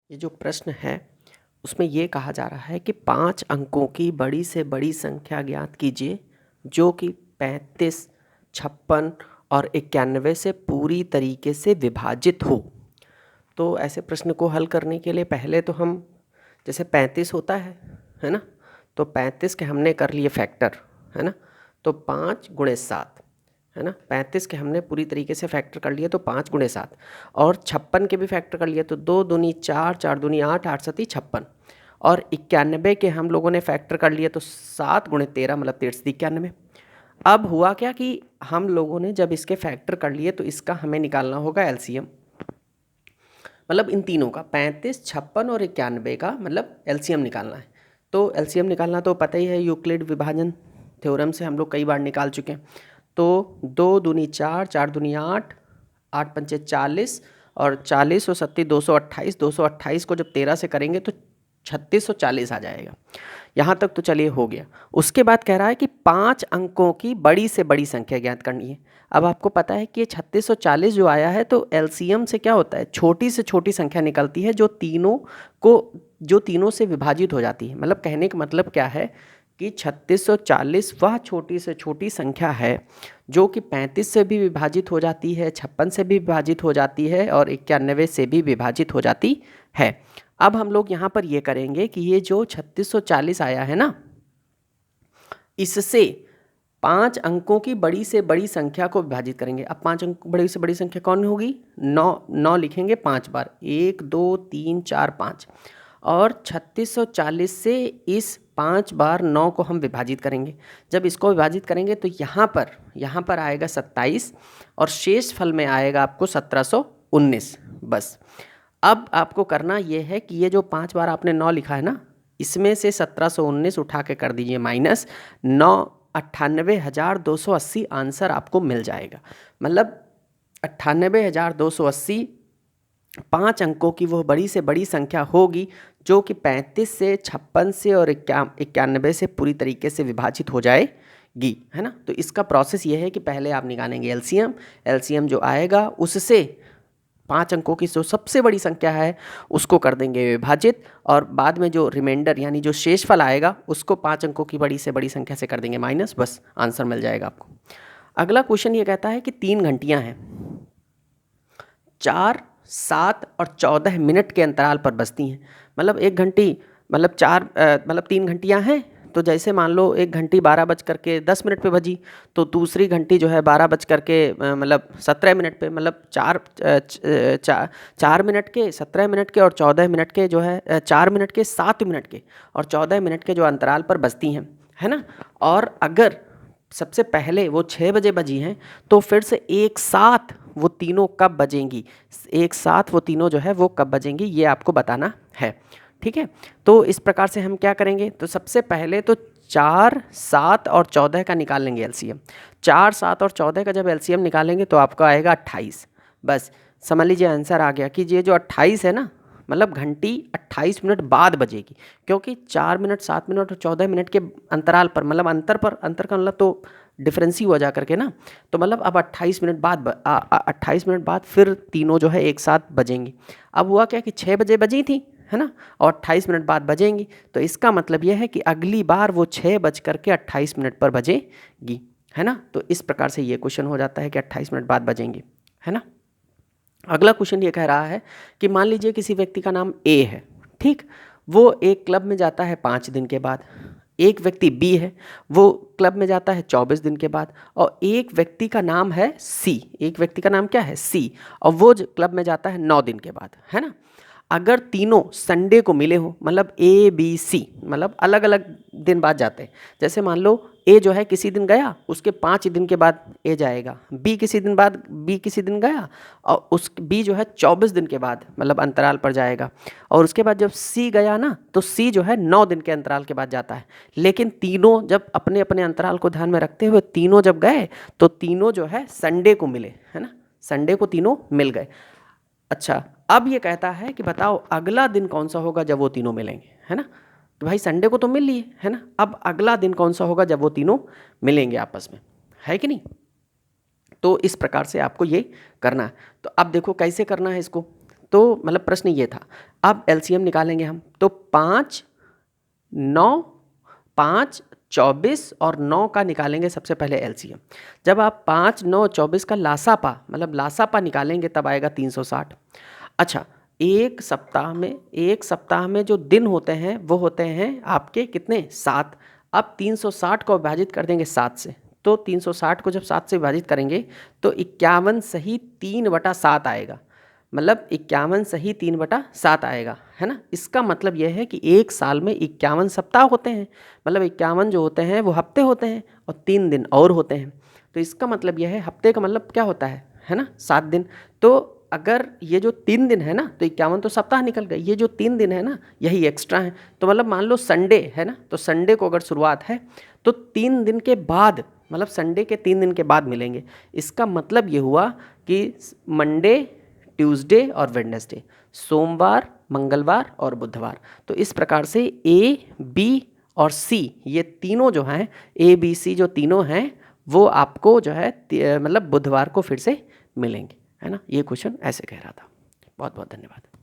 ये जो प्रश्न है उसमें ये कहा जा रहा है कि 5 अंकों की बड़ी से बड़ी संख्या ज्ञात कीजिए जो कि 35, 56 और 91 से पूरी तरीके से विभाजित हो। तो ऐसे प्रश्न को हल करने के लिए पहले तो हम जैसे 35 होता है ना, तो 35 के हमने कर लिए फैक्टर, है ना, तो 5 गुणे 7, है ना। 35 के हमने पूरी तरीके से फैक्टर कर लिए तो 5 गुणे 7, और 56 के भी फैक्टर कर लिए तो 2 दूनी 4, 4 दूनी 8, 8 सती 56, और 91 के हम लोगों ने फैक्टर कर लिए तो 7 गुणे 13 मतलब 13 91। अब हुआ क्या कि हम लोगों ने जब इसके फैक्टर कर लिए तो इसका हमें निकालना होगा एलसीएम, मतलब इन तीनों का 35, 56 और 91 का मतलब एलसीएम निकालना है। तो एलसीएम निकालना तो पता ही है, यूक्लिड विभाजन थ्योरम से हम लोग कई बार निकाल चुके हैं। तो 2 दूनी 4, 4 दूनी 8, 8 पंचे 40 और 40 और 7 228, 228 को जब 13 से करेंगे तो 3640 आ जाएगा। यहाँ तक तो चलिए हो गया। उसके बाद कह रहा है कि 5 अंकों की बड़ी से बड़ी संख्या ज्ञात करनी है। अब आपको पता है कि ये 3640 जो आया है तो एलसीएम से क्या होता है, छोटी से छोटी संख्या निकलती है जो तीनों से विभाजित हो जाती है। मतलब कहने का मतलब क्या है कि 3640 वह छोटी से छोटी संख्या है जो कि 35 से भी विभाजित हो जाती है, 56 से भी विभाजित हो जाती है और 91 से भी विभाजित हो जाती है। अब हम लोग यहाँ पर ये करेंगे कि ये जो 3640 आया है ना, इससे 5 अंकों की बड़ी से बड़ी संख्या को विभाजित करेंगे। अब 5 अंकों की बड़ी से बड़ी संख्या कौन होगी? 9 लिखेंगे 5 बार, 1 2 3 4 5, और 3640 से इस 5 बार 9 को हम विभाजित करेंगे। जब इसको विभाजित करेंगे तो यहाँ पर आएगा 27 और शेष फल में आएगा आपको 1719। बस अब आपको करना ये है कि ये जो 5 बार आपने 9 लिखा है ना, इसमें से 1719 उठा के कर दीजिए माइनस 9, 98,280 आंसर आपको मिल जाएगा। मतलब 98,280 5 अंकों की वो बड़ी से बड़ी संख्या होगी जो कि 35 से, 56 से और 91 से पूरी तरीके से विभाजित हो जाएगी, है ना। तो इसका प्रोसेस ये है कि पहले आप निकालेंगे एलसीएम जो आएगा उससे 5 अंकों की जो सबसे बड़ी संख्या है उसको कर देंगे विभाजित, और बाद में जो रिमाइंडर यानी जो शेषफल आएगा उसको 5 अंकों की बड़ी से बड़ी संख्या से कर देंगे माइनस, बस आंसर मिल जाएगा आपको। अगला क्वेश्चन ये कहता है कि 3 घंटियां हैं, 4, 7 और 14 मिनट के अंतराल पर बजती हैं। मतलब 1 घंटी मतलब 3 घंटियां हैं, तो जैसे मान लो 1 घंटी 12:10 पे बजी, तो दूसरी घंटी जो है 12 मतलब 17 मिनट पे, मतलब 4 मिनट के, 17 मिनट के और 14 मिनट के जो है 4 मिनट के, 7 मिनट के और 14 मिनट के जो अंतराल पर बजती हैं, है ना। और अगर सबसे पहले वो 6 बजे बजी हैं तो फिर से एक साथ वो तीनों कब बजेंगी, एक साथ वो तीनों जो है वो कब बजेंगी, ये आपको बताना है, ठीक है। तो इस प्रकार से हम क्या करेंगे, तो सबसे पहले तो 4, 7 और 14 का निकाल लेंगे एलसीएम। 4, 7 और 14 का जब एलसीएम निकालेंगे तो आपको आएगा 28। बस समझ लीजिए आंसर आ गया कि ये जो 28 है ना, मतलब घंटी 28 मिनट बाद बजेगी, क्योंकि 4 मिनट, 7 मिनट और 14 मिनट के अंतराल पर, मतलब अंतर का मतलब तो डिफरेंस ही हुआ जा करके ना, तो मतलब अब 28 मिनट बाद 28 मिनट बाद फिर तीनों जो है एक साथ बजेंगी। अब हुआ क्या कि 6 बजे बजी थी, है ना, और 28 मिनट बाद बजेंगी, तो इसका मतलब यह है कि अगली बार वो 6:28 पर बजेगी, है ना। तो इस प्रकार से ये क्वेश्चन हो जाता है कि 28 मिनट बाद बजेंगी, है ना। अगला क्वेश्चन ये कह रहा है कि मान लीजिए किसी व्यक्ति का नाम ए है, ठीक, वो एक क्लब में जाता है 5 दिन के बाद। एक व्यक्ति बी है, वो क्लब में जाता है 24 दिन के बाद, और एक व्यक्ति का नाम है सी, एक व्यक्ति का नाम क्या है, सी, और वो क्लब में जाता है 9 दिन के बाद, है ना। अगर तीनों संडे को मिले हो, मतलब ए बी सी मतलब अलग अलग दिन बाद जाते हैं, जैसे मान लो ए जो है किसी दिन गया, उसके 5 दिन के बाद ए जाएगा, बी किसी दिन गया और उस बी जो है 24 दिन के बाद मतलब अंतराल पर जाएगा, और उसके बाद जब सी गया ना तो सी जो है 9 दिन के अंतराल के बाद जाता है। लेकिन तीनों जब अपने अपने अंतराल को ध्यान में रखते हुए तीनों जब गए तो तीनों जो है संडे को मिले, है ना, संडे को तीनों मिल गए। अच्छा, अब ये कहता है कि बताओ अगला दिन कौन सा होगा जब वो तीनों मिलेंगे, है ना। तो भाई संडे को तो मिल लिए, है ना, अब अगला दिन कौन सा होगा जब वो तीनों मिलेंगे आपस में, है कि नहीं। तो इस प्रकार से आपको ये करना है। तो अब देखो कैसे करना है इसको, तो मतलब प्रश्न ये था, अब एलसीएम निकालेंगे हम, तो 5, 9, 5, 24 और 9 का निकालेंगे सबसे पहले एलसीएम। जब आप 5, 9, 24 का लासापा मतलब लासापा निकालेंगे तब आएगा 360। अच्छा, एक सप्ताह में जो दिन होते हैं वो होते हैं आपके कितने, 7। अब 360 को विभाजित कर देंगे 7 से, तो 360 को जब 7 से विभाजित करेंगे तो 51 सही 3/7 आएगा, मतलब 51 सही 3/7 आएगा, है ना। इसका मतलब यह है कि एक साल में 51 सप्ताह होते हैं, मतलब 51 जो होते हैं वो हफ्ते होते हैं और 3 दिन और होते हैं। तो इसका मतलब यह है, हफ्ते का मतलब क्या होता है ना, 7 दिन। तो अगर ये जो 3 दिन है ना, तो 51 तो सप्ताह निकल गए, ये जो 3 दिन है ना यही एक्स्ट्रा है। तो मतलब मान लो संडे है ना, तो संडे को अगर शुरुआत है तो 3 दिन के बाद, मतलब संडे के 3 दिन के बाद मिलेंगे। इसका मतलब ये हुआ कि मंडे, ट्यूसडे और वेडनेसडे, सोमवार, मंगलवार और बुधवार। तो इस प्रकार से ए, बी और सी, ये तीनों जो हैं, ए बी सी जो तीनों हैं वो आपको जो है मतलब बुधवार को फिर से मिलेंगे, है ना। ये क्वेश्चन ऐसे कह रहा था। बहुत बहुत धन्यवाद।